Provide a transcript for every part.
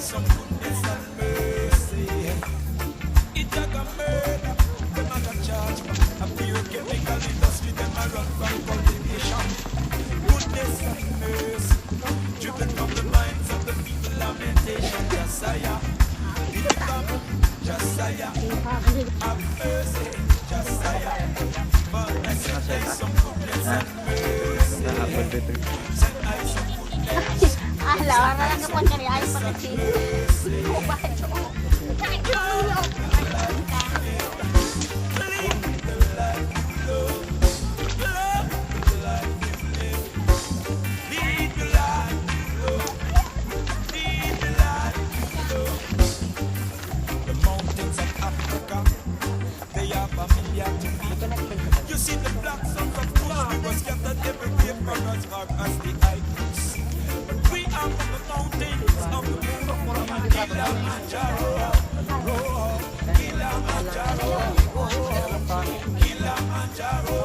some goodness and mercy. It a go murder, them a go charge. A pure chemical industry, them a run from cultivation. Goodness and mercy, driven from the minds of the people. Lamentation, Josiah, Josiah, have mercy, Josiah. But I said there's some goodness and mercy. Send I some goodness. Lawan na lang ako kani ay pagkisi. Ko ba ito? Thank you. You see the black sons of Kush, we were scattered everywhere from as far as the eye could see. But we are from the mountains of the moon, Kilimanjaro, Kilimanjaro, Kilimanjaro,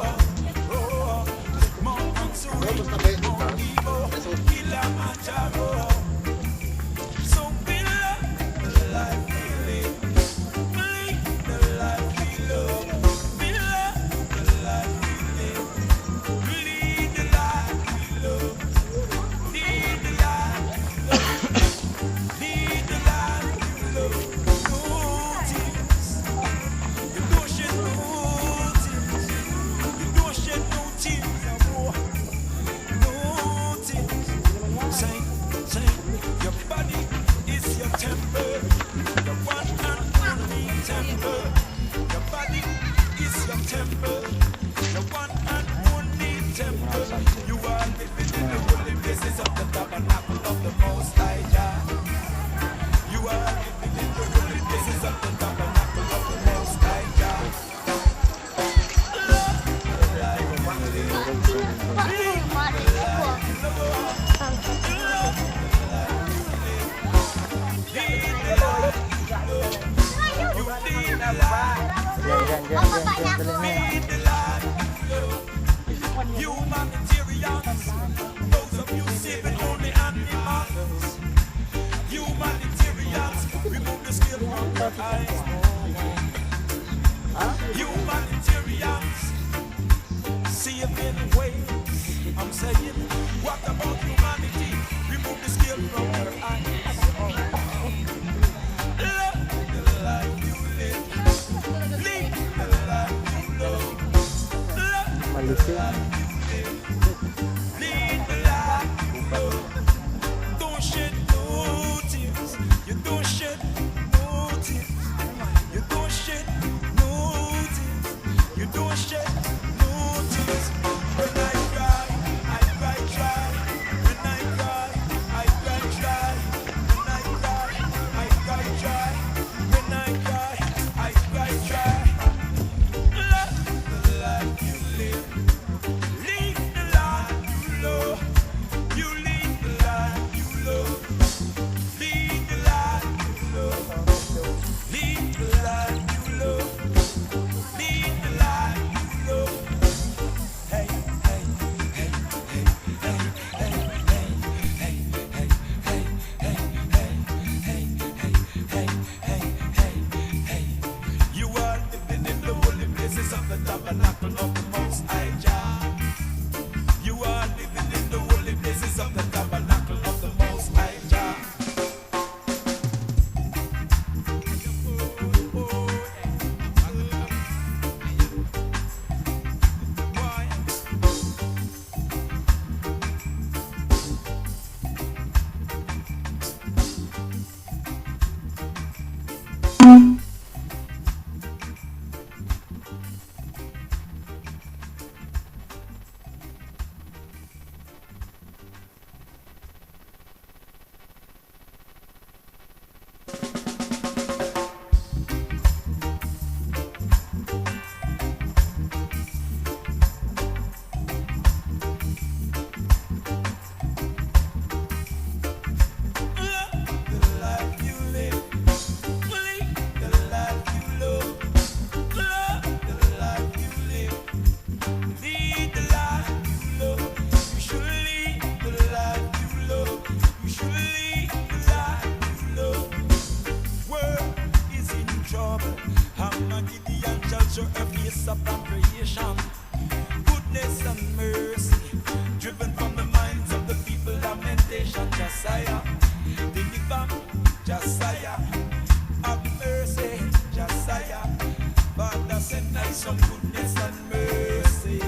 Mount Mansuri, Mount Nebo, Kilimanjaro. So we love the life we live, believe the life we love. Humanitarians, those of you saving only animals. Humanitarians, remove the skill from your eyes. Humanitarians, saving ways. I'm saying, what about humanity? Remove the skill from your eyes. Love the life you live. Live the life you love. Love the life you live. Lead the life you love. Don't shed no tears. You don't shed no tears. You don't shed no tears. You don't shed no tears. When I cry, I cry, try. When I cry, I cry, try. show a face of creation. Goodness and mercy, driven from the minds of the people, lamentation, Josiah. Deliver me, Josiah. Have mercy, Josiah. Father, send us some goodness and mercy.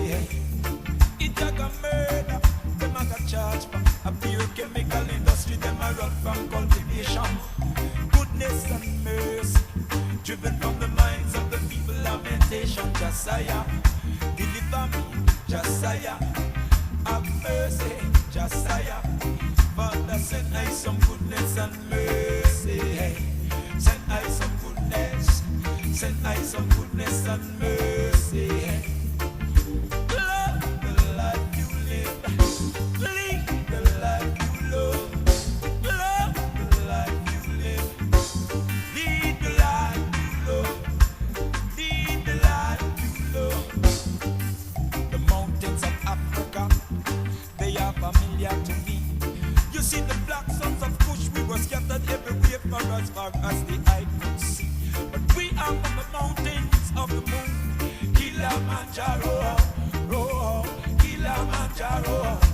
It a go murder, them a go charge for a pure chemical industry, them a run from cultivation. Goodness and mercy, driven from the minds of the people, lamentation, Josiah. Deliver me, Josiah. Have mercy, Josiah. Father, send I some goodness and mercy. Send I some goodness. Send I some goodness and mercy. Love the life you live. Lead the life you love. Love the life you live. Lead the life you love. Lead the life you love. The mountains of Africa, they are familiar to me. You see the black sons of Kush, we were scattered everywhere for as far as the eye could see. But we are from the mountains of the moon, Kilimanjaro, Kilimanjaro.